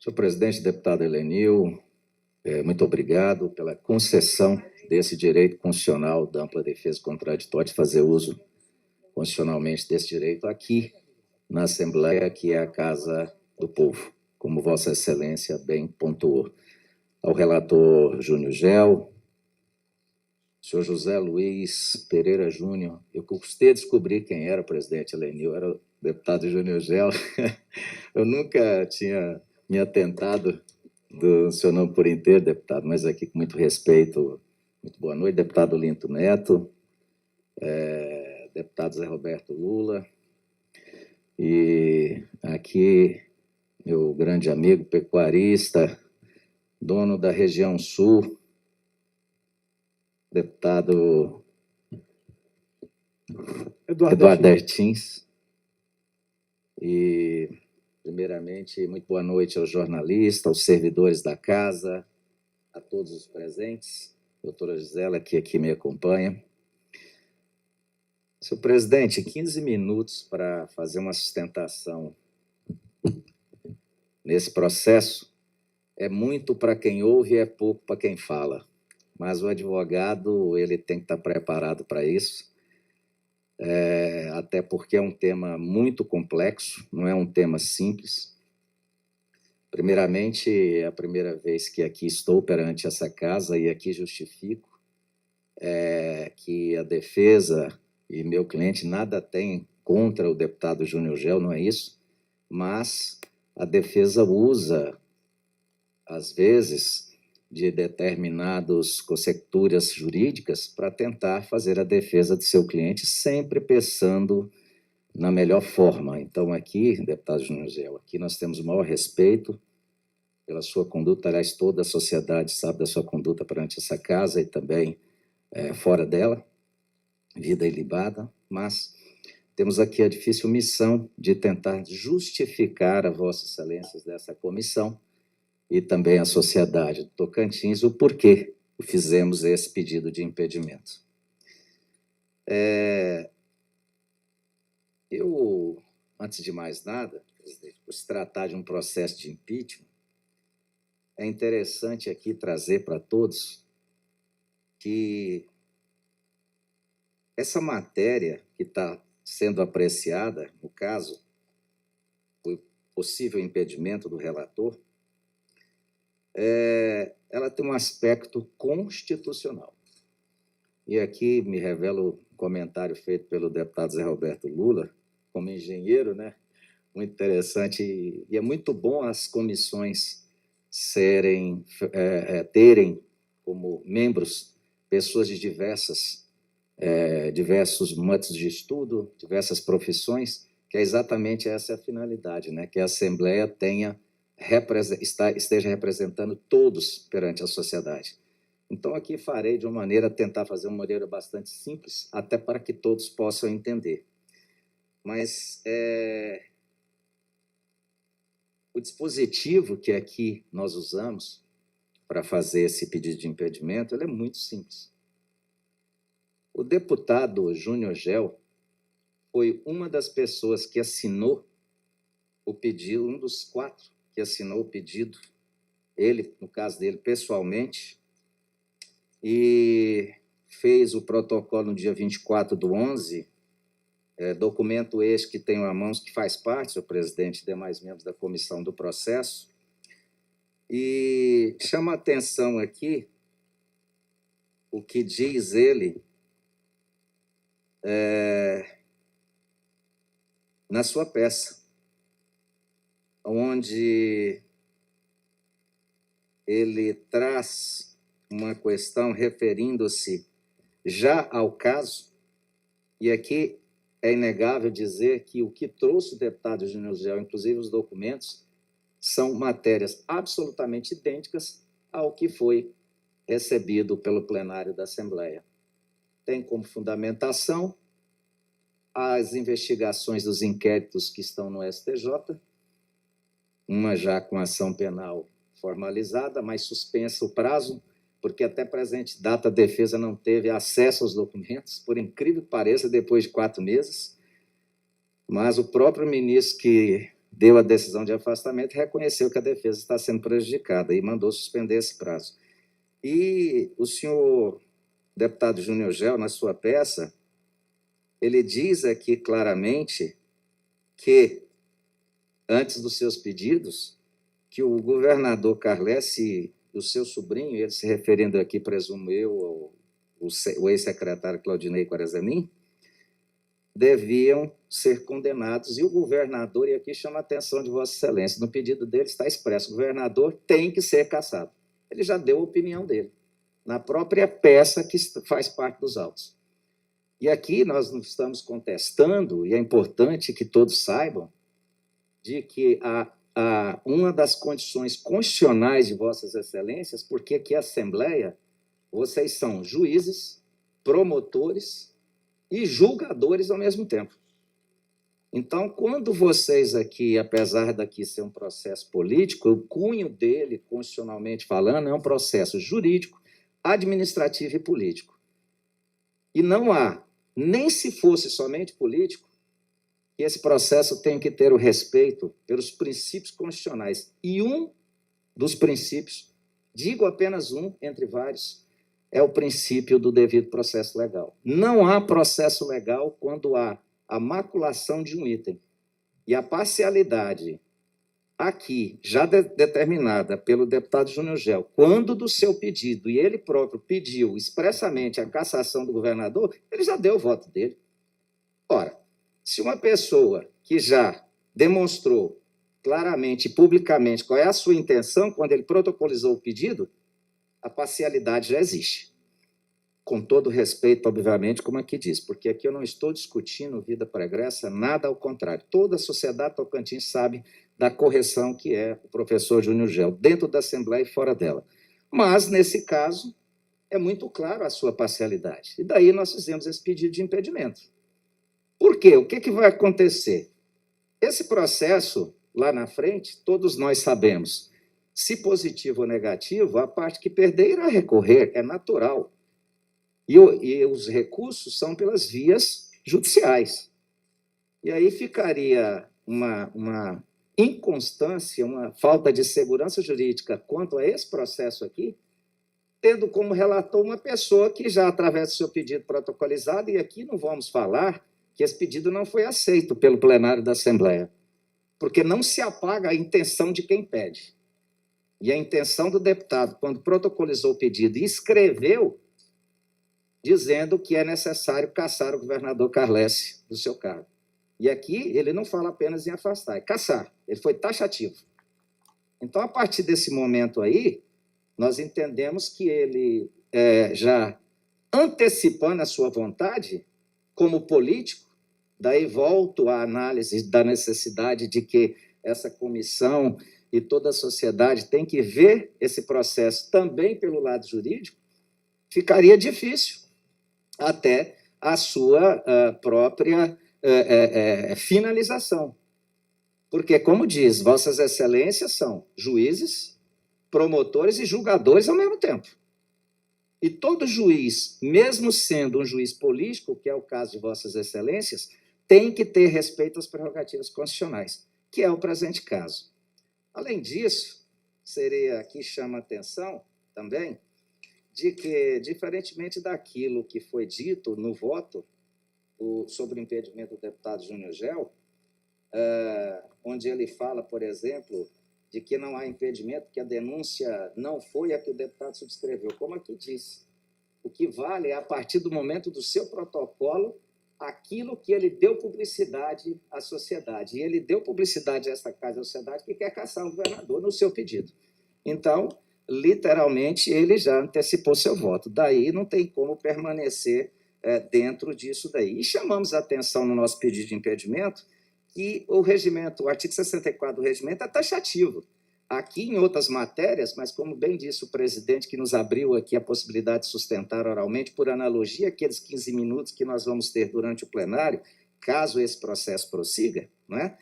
Senhor presidente, deputado Helenil, muito obrigado pela concessão desse direito constitucional da ampla defesa contraditória de fazer uso constitucionalmente desse direito aqui na Assembleia, que é a Casa do Povo, como Vossa Excelência bem pontuou. Ao relator Júnior Gel, senhor José Luiz Pereira Júnior, eu custei a descobrir quem era o presidente Helenil, era o deputado Júnior Gel. Eu nunca tinha me atentado do seu nome por inteiro, deputado, mas aqui com muito respeito. Muito boa noite, deputado Linto Neto, deputado Zé Roberto Lula, e aqui meu grande amigo pecuarista, dono da região sul, deputado Eduardo Dertins. E, primeiramente, muito boa noite aos jornalistas, aos servidores da casa, a todos os presentes, doutora Gisela, que aqui me acompanha. Senhor presidente, 15 minutos para fazer uma sustentação nesse processo é muito para quem ouve e é pouco para quem fala. Mas o advogado ele tem que estar preparado para isso, até porque é um tema muito complexo, não é um tema simples. Primeiramente, é a primeira vez que aqui estou perante essa casa e aqui justifico que a defesa e meu cliente nada tem contra o deputado Júnior Gel, não é isso, mas a defesa usa, às vezes, de determinadas conjecturas jurídicas para tentar fazer a defesa do seu cliente, sempre pensando na melhor forma. Então, aqui, deputado Júnior Gel, aqui nós temos o maior respeito pela sua conduta, aliás, toda a sociedade sabe da sua conduta perante essa casa e também fora dela, vida ilibada, mas temos aqui a difícil missão de tentar justificar a Vossa Excelências dessa comissão e também a sociedade do Tocantins o porquê fizemos esse pedido de impedimento. Eu, antes de mais nada, presidente, por se tratar de um processo de impeachment, é interessante aqui trazer para todos que essa matéria que está sendo apreciada, no caso, o possível impedimento do relator, ela tem um aspecto constitucional. E aqui me revela o comentário feito pelo deputado Zé Roberto Lula, como engenheiro, né? Muito interessante, e é muito bom as comissões terem como membros pessoas de diversos métodos de estudo, diversas profissões, que é exatamente essa a finalidade, né? Que a Assembleia esteja representando todos perante a sociedade. Então, aqui farei de uma maneira, tentar fazer uma maneira bastante simples, até para que todos possam entender. Mas o dispositivo que aqui nós usamos para fazer esse pedido de impedimento, ele é muito simples. O deputado Júnior Gel foi uma das pessoas que assinou o pedido, um dos 4 que assinou o pedido, ele, no caso dele, pessoalmente, e fez o protocolo no dia 24/11, documento este que tenho à mão, que faz parte, senhor presidente, e demais membros da comissão do processo, e chama a atenção aqui o que diz ele na sua peça, onde ele traz uma questão referindo-se já ao caso, e aqui é inegável dizer que o que trouxe o deputado Júnior Gel, inclusive os documentos, são matérias absolutamente idênticas ao que foi recebido pelo plenário da Assembleia. Tem como fundamentação as investigações dos inquéritos que estão no STJ, uma já com ação penal formalizada, mas suspensa o prazo, porque até presente data a defesa não teve acesso aos documentos, por incrível que pareça, depois de 4 meses, mas o próprio ministro que deu a decisão de afastamento e reconheceu que a defesa está sendo prejudicada e mandou suspender esse prazo. E o senhor deputado Júnior Gel, na sua peça, ele diz aqui claramente que, antes dos seus pedidos, que o governador Carles e o seu sobrinho, ele se referindo aqui, presumo eu, o ex-secretário Claudinei Quarezamin, deviam ser condenados, e o governador, e aqui chama a atenção de Vossa Excelência, no pedido dele está expresso, o governador tem que ser cassado. Ele já deu a opinião dele, na própria peça que faz parte dos autos. E aqui nós não estamos contestando, e é importante que todos saibam, de que uma das condições constitucionais de Vossas Excelências, porque aqui a Assembleia, vocês são juízes, promotores e julgadores ao mesmo tempo. Então, quando vocês aqui, apesar daqui ser um processo político, o cunho dele, constitucionalmente falando, é um processo jurídico, administrativo e político. E não há, nem se fosse somente político, que esse processo tem que ter o respeito pelos princípios constitucionais. E um dos princípios, digo apenas um entre vários, é o princípio do devido processo legal. Não há processo legal quando há a maculação de um item. E a parcialidade aqui, já determinada pelo deputado Júnior Gel, quando do seu pedido, e ele próprio pediu expressamente a cassação do governador, ele já deu o voto dele. Ora, se uma pessoa que já demonstrou claramente e publicamente qual é a sua intenção quando ele protocolizou o pedido, a parcialidade já existe. Com todo respeito, obviamente, como aqui diz, porque aqui eu não estou discutindo vida pregressa, nada ao contrário. Toda a sociedade tocantins sabe da correção que é o professor Júnior Gel, dentro da Assembleia e fora dela. Mas, nesse caso, é muito claro a sua parcialidade. E daí nós fizemos esse pedido de impedimento. Por quê? O que vai acontecer? Esse processo, lá na frente, todos nós sabemos, se positivo ou negativo, a parte que perder irá recorrer, é natural. E os recursos são pelas vias judiciais. E aí ficaria uma inconstância, uma falta de segurança jurídica quanto a esse processo aqui, tendo como relator uma pessoa que já, através do seu pedido protocolizado, e aqui não vamos falar que esse pedido não foi aceito pelo plenário da Assembleia, porque não se apaga a intenção de quem pede. E a intenção do deputado, quando protocolizou o pedido e escreveu, dizendo que é necessário cassar o governador Carles do seu cargo. E aqui ele não fala apenas em afastar, é cassar. Ele foi taxativo. Então, a partir desse momento aí, nós entendemos que ele, já antecipando a sua vontade, como político, daí volto à análise da necessidade de que essa comissão e toda a sociedade tem que ver esse processo também pelo lado jurídico, ficaria difícil até a sua própria finalização. Porque, como diz, Vossas Excelências são juízes, promotores e julgadores ao mesmo tempo. E todo juiz, mesmo sendo um juiz político, que é o caso de Vossas Excelências, tem que ter respeito às prerrogativas constitucionais, que é o presente caso. Além disso, aqui chama a atenção também de que, diferentemente daquilo que foi dito no voto sobre o impedimento do deputado Júnior Gel, onde ele fala, por exemplo, de que não há impedimento, que a denúncia não foi a que o deputado subscreveu. Como aqui diz, o que vale é, a partir do momento do seu protocolo, aquilo que ele deu publicidade à sociedade. E ele deu publicidade a essa casa da sociedade que quer caçar o governador no seu pedido. Então, literalmente, ele já antecipou seu voto. Daí não tem como permanecer dentro disso daí. E chamamos a atenção no nosso pedido de impedimento que o artigo 64 do regimento é taxativo. Aqui, em outras matérias, mas como bem disse o presidente, que nos abriu aqui a possibilidade de sustentar oralmente, por analogia, aqueles 15 minutos que nós vamos ter durante o plenário, caso esse processo prossiga, não é?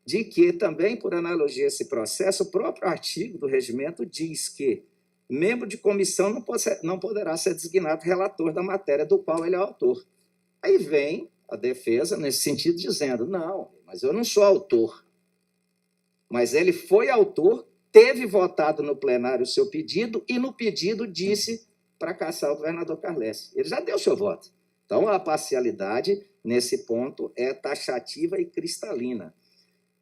De que também, por analogia a esse processo, o próprio artigo do regimento diz que membro de comissão não poderá ser designado relator da matéria do qual ele é autor. Aí vem a defesa, nesse sentido, dizendo, não, mas eu não sou autor. mas ele foi autor, teve votado no plenário o seu pedido e no pedido disse para cassar o governador Carles. Ele já deu o seu voto. Então, a parcialidade, nesse ponto, é taxativa e cristalina.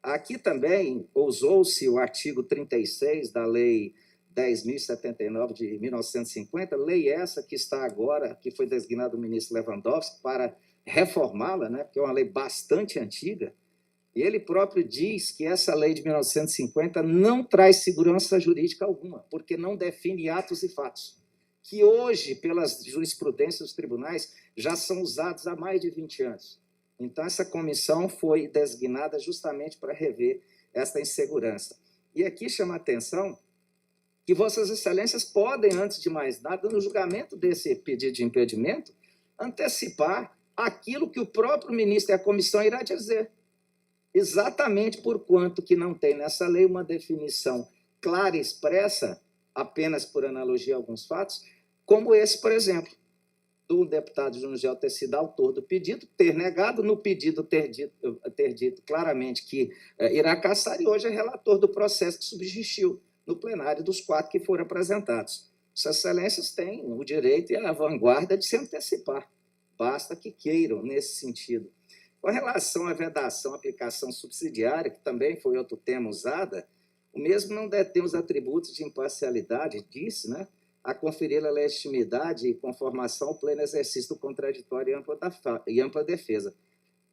Aqui também usou-se o artigo 36 da Lei 10.079 de 1950, lei essa que está agora, que foi designado o ministro Lewandowski para reformá-la, né, porque é uma lei bastante antiga, e ele próprio diz que essa lei de 1950 não traz segurança jurídica alguma, porque não define atos e fatos, que hoje, pelas jurisprudências dos tribunais, já são usados há mais de 20 anos. Então, essa comissão foi designada justamente para rever esta insegurança. E aqui chama a atenção que Vossas Excelências podem, antes de mais nada, no julgamento desse pedido de impedimento, antecipar aquilo que o próprio ministro e a comissão irá dizer. Exatamente por quanto que não tem nessa lei uma definição clara e expressa, apenas por analogia a alguns fatos, como esse, por exemplo, do deputado Júnior Gel ter sido autor do pedido, ter negado, no pedido ter dito claramente que irá cassar, e hoje é relator do processo que subsistiu no plenário dos 4 que foram apresentados. Suas Excelências têm o direito e a vanguarda de se antecipar, basta que queiram nesse sentido. Com relação à vedação, aplicação subsidiária, que também foi outro tema usado, o mesmo não detém os atributos de imparcialidade, disse, né, a conferir a legitimidade e conformação ao pleno exercício do contraditório e ampla defesa.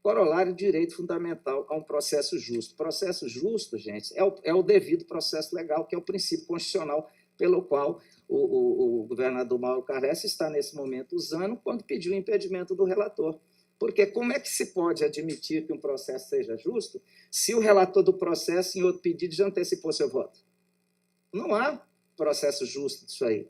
Corolário de direito fundamental a um processo justo. Processo justo, gente, é o devido processo legal, que é o princípio constitucional pelo qual o governador Mauro Carles está, nesse momento, usando quando pediu o impedimento do relator. Porque como é que se pode admitir que um processo seja justo se o relator do processo, em outro pedido, já antecipou seu voto? Não há processo justo disso aí.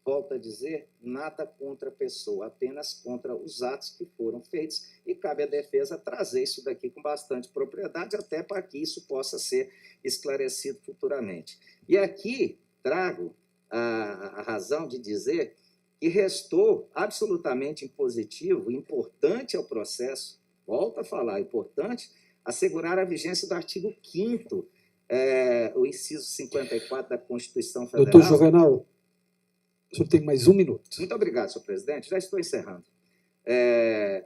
Volto a dizer, nada contra a pessoa, apenas contra os atos que foram feitos, e cabe à defesa trazer isso daqui com bastante propriedade, até para que isso possa ser esclarecido futuramente. E aqui trago a razão de dizer que restou absolutamente impositivo, importante ao processo, volto a falar, importante, assegurar a vigência do artigo 5º, o inciso 54 da Constituição Federal. Doutor Juvenal, o senhor tem mais 1 minuto. Muito obrigado, senhor presidente. Já estou encerrando.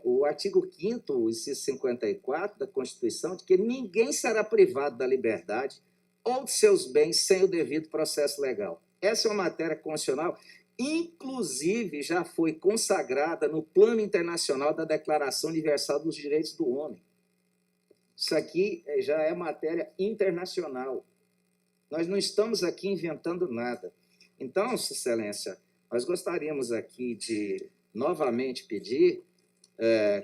O artigo 5º, o inciso 54 da Constituição, de que ninguém será privado da liberdade ou de seus bens sem o devido processo legal. Essa é uma matéria constitucional, inclusive já foi consagrada no Plano Internacional da Declaração Universal dos Direitos do Homem. Isso aqui já é matéria internacional. Nós não estamos aqui inventando nada. Então, Sua Excelência, nós gostaríamos aqui de novamente pedir,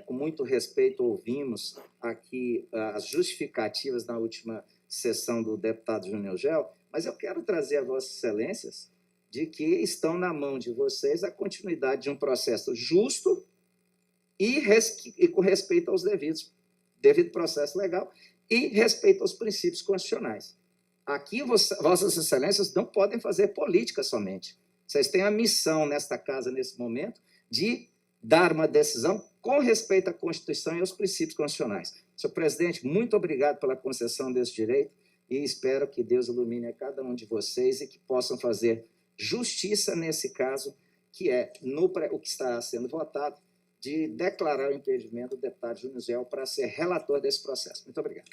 com muito respeito, ouvimos aqui as justificativas na última sessão do deputado Júnior Gel, mas eu quero trazer a Vossas Excelências de que estão na mão de vocês a continuidade de um processo justo e com respeito aos devido processo legal e respeito aos princípios constitucionais. Aqui, Vossas Excelências não podem fazer política somente. Vocês têm a missão nesta casa, nesse momento, de dar uma decisão com respeito à Constituição e aos princípios constitucionais. Senhor presidente, muito obrigado pela concessão desse direito e espero que Deus ilumine a cada um de vocês e que possam fazer justiça nesse caso, que é o que está sendo votado, de declarar o impedimento do deputado Júnior Gel para ser relator desse processo. Muito obrigado.